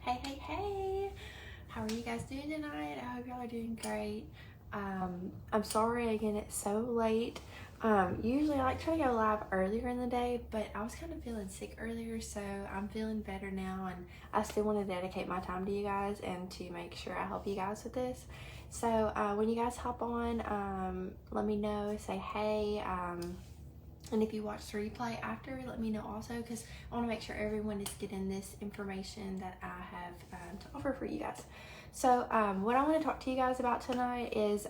Hey, how are you guys doing tonight? I hope y'all are doing great. I'm sorry again, it's so late. Usually I like to go live earlier in the day, but I was kind of feeling sick earlier, so I'm feeling better now, and I still want to dedicate my time to you guys and to make sure I help you guys with this. So when you guys hop on, let me know, say hey, and if you watch the replay after, let me know also, because I want to make sure everyone is getting this information that I have to offer for you guys. So what I want to talk to you guys about tonight is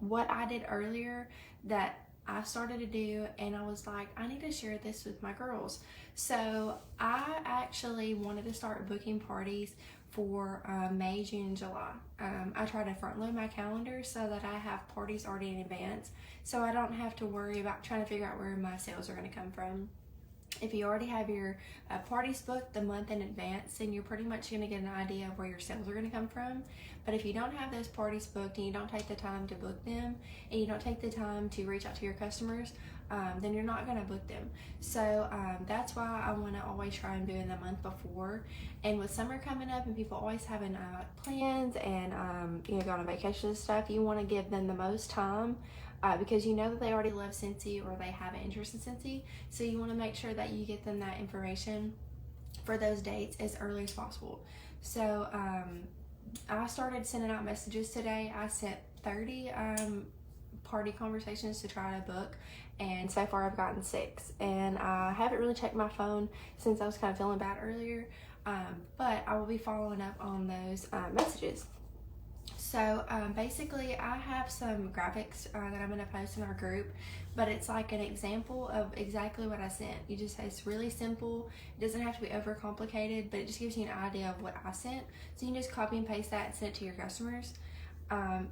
what I did earlier that I started to do, and I was like, I need to share this with my girls. So I actually wanted to start booking parties for May, June, July. I try to front load my calendar so that I have parties already in advance, so I don't have to worry about trying to figure out where my sales are going to come from. If you already have your parties booked the month in advance, then you're pretty much going to get an idea of where your sales are going to come from. But if you don't have those parties booked and you don't take the time to book them, and you don't take the time to reach out to your customers, then you're not going to book them. So that's why I want to always try and do it the month before. And with summer coming up and people always having plans and going on vacation and stuff, you want to give them the most time. Because you know that they already love Scentsy or they have an interest in Scentsy, so you want to make sure that you get them that information for those dates as early as possible. So I started sending out messages today. I sent 30 party conversations to try to book, and so far I've gotten 6, and I haven't really checked my phone since I was kind of feeling bad earlier, but I will be following up on those messages. So basically I have some graphics that I'm going to post in our group, but it's like an example of exactly what I sent. You just say it's really simple. It doesn't have to be overcomplicated, but it just gives you an idea of what I sent. So you can just copy and paste that and send it to your customers.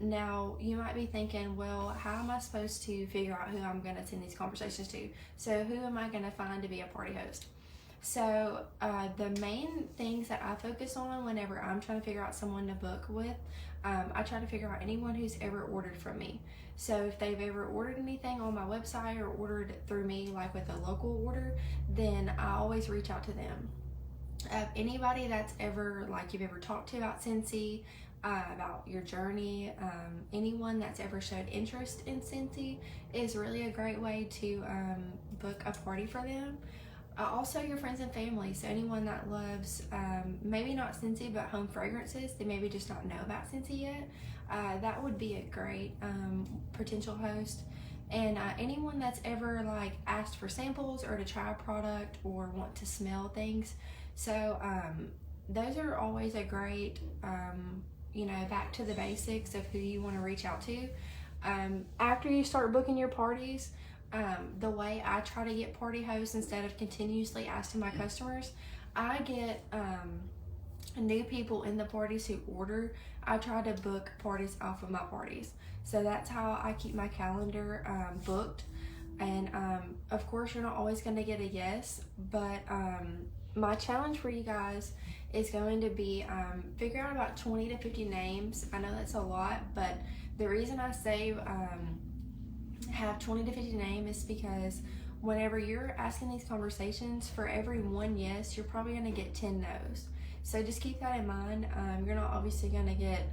Now you might be thinking, well, how am I supposed to figure out who I'm going to send these conversations to? So who am I going to find to be a party host? So the main things that I focus on whenever I'm trying to figure out someone to book with, I try to figure out anyone who's ever ordered from me. So if they've ever ordered anything on my website or ordered through me, like with a local order, then I always reach out to them. Anybody that's ever, like, you've ever talked to about Scentsy, about your journey, anyone that's ever showed interest in Scentsy is really a great way to book a party for them. Also your friends and family, so anyone that loves maybe not Scentsy but home fragrances, they maybe just not know about Scentsy yet, that would be a great potential host. And anyone that's ever like asked for samples or to try a product or want to smell things, so those are always a great back to the basics of who you want to reach out to. After you start booking your parties, the way I try to get party hosts instead of continuously asking my customers, I get new people in the parties who order. I try to book parties off of my parties. So that's how I keep my calendar booked. And of course, you're not always going to get a yes, but my challenge for you guys is going to be figure out about 20 to 50 names. I know that's a lot, but the reason I say have 20 to 50 names is because whenever you're asking these conversations, for every one yes, you're probably going to get 10 no's. So just keep that in mind. You're not obviously going to get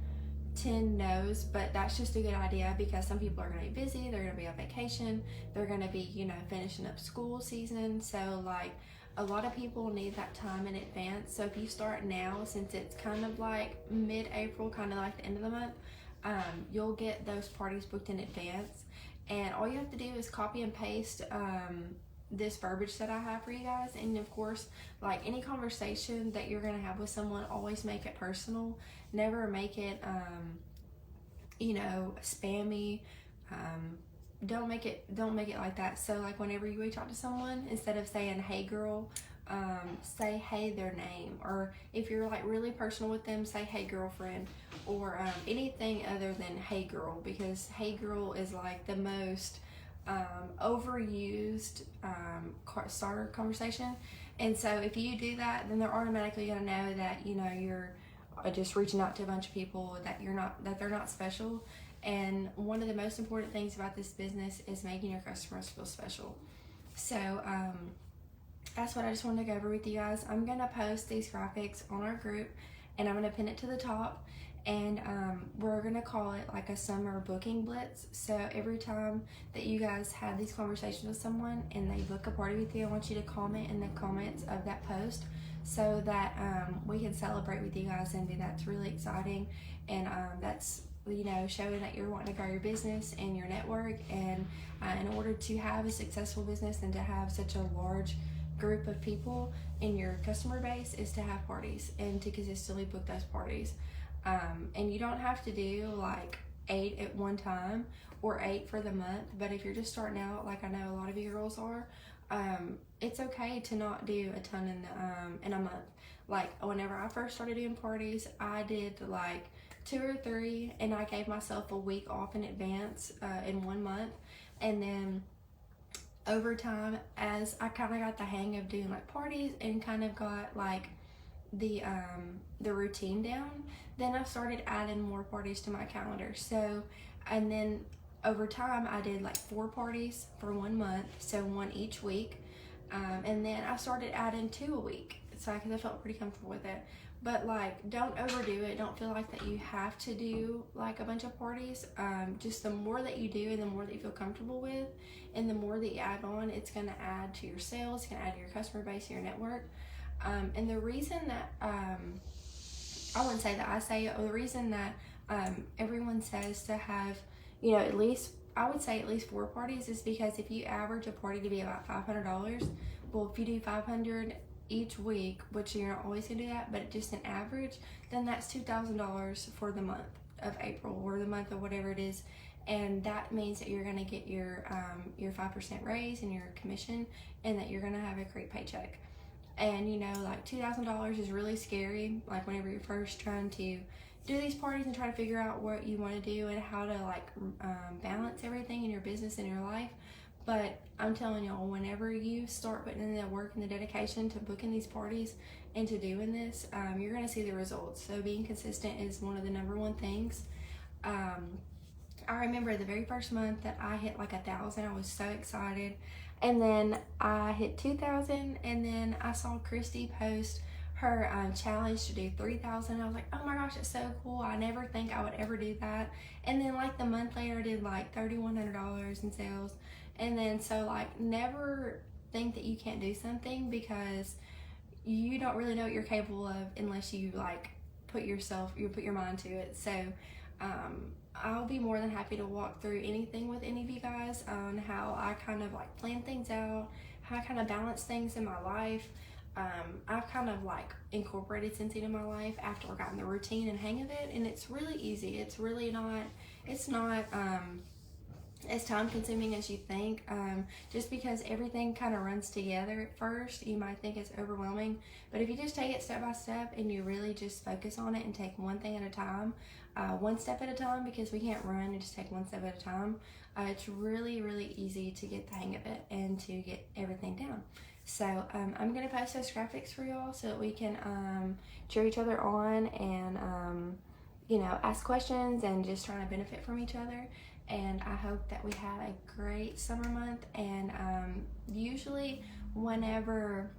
10 no's, but that's just a good idea because some people are going to be busy, they're going to be on vacation, they're going to be, finishing up school season. So like a lot of people need that time in advance. So if you start now, since it's kind of like mid-April, kind of like the end of the month, you'll get those parties booked in advance. And all you have to do is copy and paste this verbiage that I have for you guys. And of course, like any conversation that you're going to have with someone, always make it personal. Never make it, spammy. Don't make it like that. So like whenever you reach out to someone, instead of saying, hey girl, say hey their name. Or if you're like really personal with them, say hey girlfriend, or anything other than hey girl, because hey girl is like the most overused starter conversation. And so if you do that, then they're automatically going to know that you're just reaching out to a bunch of people that they're not special. And one of the most important things about this business is making your customers feel special. So that's what I just wanted to go over with you guys. I'm gonna post these graphics on our group, and I'm gonna pin it to the top, and we're gonna call it like a summer booking blitz. So every time that you guys have these conversations with someone and they book a party with you, I want you to comment in the comments of that post so that we can celebrate with you guys, and that's really exciting. And that's, you know, showing that you're wanting to grow your business and your network, and in order to have a successful business and to have such a large group of people in your customer base is to have parties and to consistently book those parties. And you don't have to do like 8 at one time or 8 for the month, but if you're just starting out, like I know a lot of you girls are, it's okay to not do a ton in a month. Like whenever I first started doing parties, I did like 2 or 3, and I gave myself a week off in advance in 1 month, and then over time, as I kind of got the hang of doing like parties and kind of got like the routine down, then I started adding more parties to my calendar. So, and then over time I did like 4 parties for 1 month, so 1 each week, and then I started adding 2 a week, so because I felt pretty comfortable with it. But like, don't overdo it. Don't feel like that you have to do like a bunch of parties. Just the more that you do and the more that you feel comfortable with, and the more that you add on, it's going to add to your sales, it's going to add to your customer base, your network. And the reason that, I wouldn't say that I say it, or the reason that everyone says to have, you know, at least, I would say at least 4 parties, is because if you average a party to be about $500, well, if you do 500 each week, which you're not always gonna do that, but just an average, then that's $2,000 for the month of April or the month of whatever it is, and that means that you're gonna get your 5% raise and your commission, and that you're gonna have a great paycheck. And you know, like $2,000 is really scary, like whenever you're first trying to do these parties and try to figure out what you want to do and how to like balance everything in your business and your life. But I'm telling y'all, whenever you start putting in the work and the dedication to booking these parties and to doing this, you're going to see the results. So being consistent is one of the #1 things. I remember the very first month that I hit like 1,000, I was so excited. And then I hit 2,000, and then I saw Christy post her challenge to do 3,000. I was like, oh my gosh, it's so cool. I never think I would ever do that. And then like the month later, I did like $3,100 in sales. And then so like, never think that you can't do something, because you don't really know what you're capable of unless you like put your mind to it. So I'll be more than happy to walk through anything with any of you guys on how I kind of like plan things out, how I kind of balance things in my life. I've kind of like incorporated Scentsy in my life after I've gotten the routine and hang of it, and it's really easy. It's really not, it's not as time consuming as you think, just because everything kind of runs together at first. You might think it's overwhelming, but if you just take it step by step and you really just focus on it and take one thing at a time, one step at a time, because we can't run and just take one step at a time, it's really, really easy to get the hang of it and to get everything down. So I'm going to post those graphics for y'all so that we can cheer each other on and, you know, ask questions and just trying to benefit from each other. And I hope that we have a great summer month. And usually whenever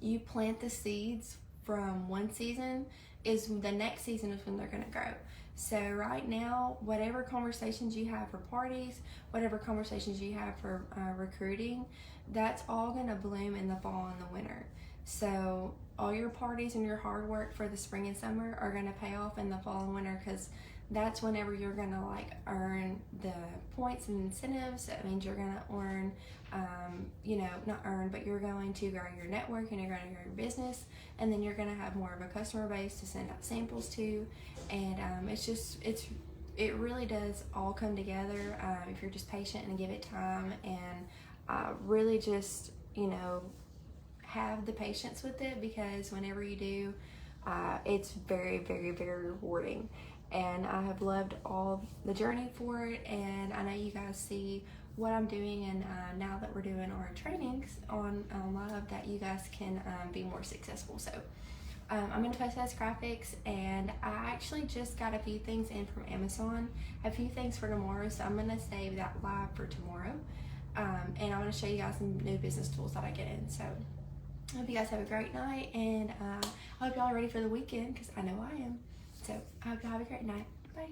you plant the seeds from one season, is the next season is when they're going to grow. So right now, whatever conversations you have for parties, whatever conversations you have for recruiting, that's all going to bloom in the fall and the winter. So all your parties and your hard work for the spring and summer are going to pay off in the fall and winter, because that's whenever you're going to like earn the points and incentives. That means you're going to earn, you know, not earn, but you're going to grow your network and you're going to grow your business, and then you're going to have more of a customer base to send out samples to. And it really does all come together if you're just patient and give it time, and really just, you know, have the patience with it, because whenever you do, it's very, very, very rewarding. And I have loved all the journey for it, and I know you guys see what I'm doing, and now that we're doing our trainings on live, that you guys can be more successful. So I'm going to post those graphics, and I actually just got a few things in from Amazon, a few things for tomorrow, so I'm going to save that live for tomorrow, and I'm going to show you guys some new business tools that I get in. So I hope you guys have a great night, and I hope y'all are ready for the weekend, because I know I am. So I hope y'all have a great night. Bye.